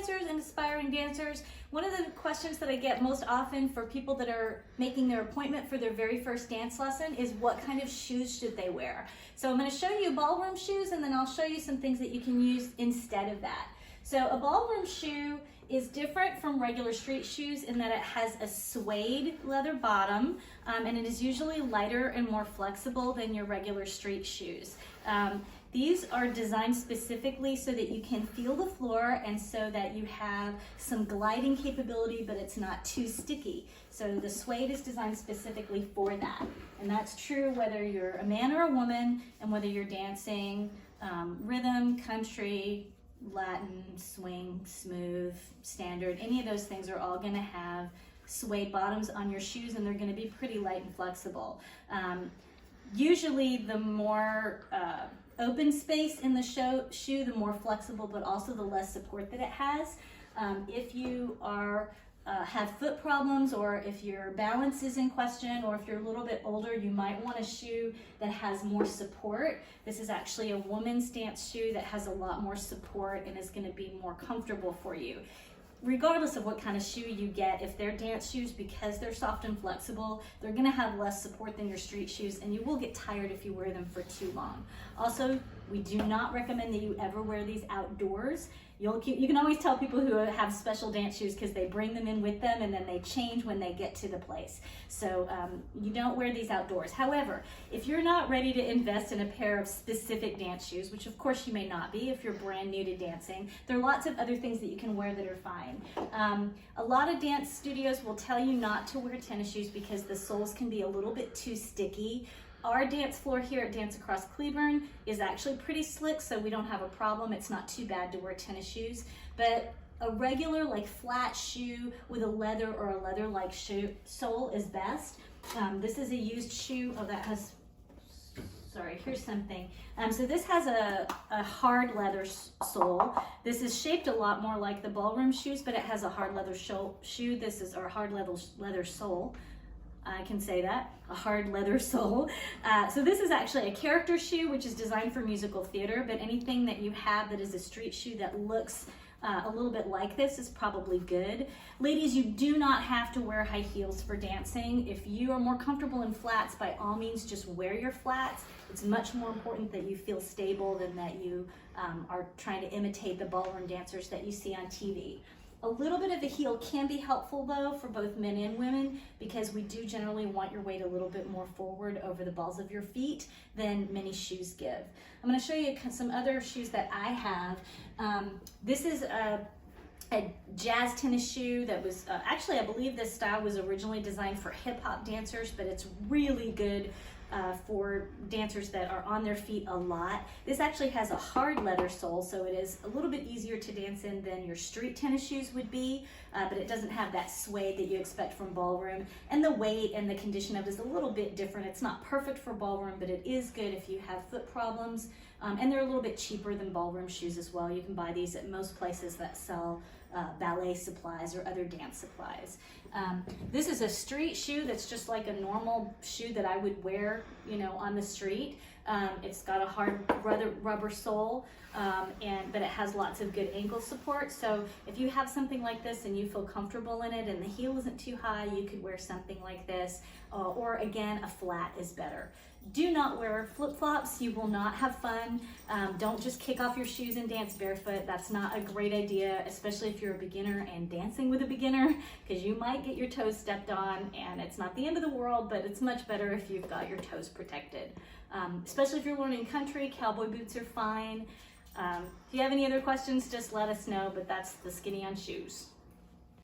dancers and aspiring dancers, one of the questions that I get most often for people that are making their appointment for their very first dance lesson is what kind of shoes should they wear. So I'm going to show you ballroom shoes, and then I'll show you some things that you can use instead of that. So a ballroom shoe is different from regular street shoes in that it has a suede leather bottom, and it is usually lighter and more flexible than your regular street shoes. These are designed specifically so that you can feel the floor and so that you have some gliding capability, but it's not too sticky. So the suede is designed specifically for that. And that's true whether you're a man or a woman, and whether you're dancing rhythm, country, Latin, swing, smooth, standard, any of those things are all going to have suede bottoms on your shoes, and they're going to be pretty light and flexible. Usually the more open space in the shoe, the more flexible, but also the less support that it has. If you have foot problems, or if your balance is in question, or if you're a little bit older, you might want a shoe that has more support. This is actually a woman's dance shoe that has a lot more support and is going to be more comfortable for you. Regardless of what kind of shoe you get, if they're dance shoes, because they're soft and flexible, they're going to have less support than your street shoes, and you will get tired if you wear them for too long. Also, we do not recommend that you ever wear these outdoors. You can always tell people who have special dance shoes because they bring them in with them and then they change when they get to the place. So you don't wear these outdoors. However, if you're not ready to invest in a pair of specific dance shoes, which of course you may not be if you're brand new to dancing, there are lots of other things that you can wear that are fine. A lot of dance studios will tell you not to wear tennis shoes because the soles can be a little bit too sticky. Our dance floor here at Dance Across Cleburne is actually pretty slick, so we don't have a problem. It's not too bad to wear tennis shoes, but a regular like flat shoe with a leather or a leather-like sole is best. This is a used shoe. Oh, that has, sorry, here's something. So this has a hard leather sole. This is shaped a lot more like the ballroom shoes, but it has a hard leather shoe. This is our hard leather sole. I can say that, a hard leather sole. So this is actually a character shoe, which is designed for musical theater, but anything that you have that is a street shoe that looks a little bit like this is probably good. Ladies, you do not have to wear high heels for dancing. If you are more comfortable in flats, by all means just wear your flats. It's much more important that you feel stable than that you are trying to imitate the ballroom dancers that you see on TV. A little bit of a heel can be helpful though for both men and women, because we do generally want your weight a little bit more forward over the balls of your feet than many shoes give. I'm going to show you some other shoes that I have. This is a jazz tennis shoe that was, actually I believe this style was originally designed for hip hop dancers, but it's really good for dancers that are on their feet a lot. This actually has a hard leather sole, so it is a little bit easier to dance in than your street tennis shoes would be, but it doesn't have that suede that you expect from ballroom. And the weight and the condition of it is a little bit different. It's not perfect for ballroom, but it is good if you have foot problems. And they're a little bit cheaper than ballroom shoes as well. You can buy these at most places that sell ballet supplies or other dance supplies. This is a street shoe that's just like a normal shoe that I would wear, you know, on the street. It's got a hard rubber sole, but it has lots of good ankle support. So if you have something like this and you feel comfortable in it and the heel isn't too high, you could wear something like this, or again, a flat is better. Do not wear flip-flops. You will not have fun. Don't just kick off your shoes and dance barefoot. That's not a great idea, especially if you're a beginner and dancing with a beginner, because you might get your toes stepped on, and it's not the end of the world, but it's much better if you've got your toes protected. Especially if you're learning country, cowboy boots are fine. If you have any other questions, just let us know, but that's the skinny on shoes.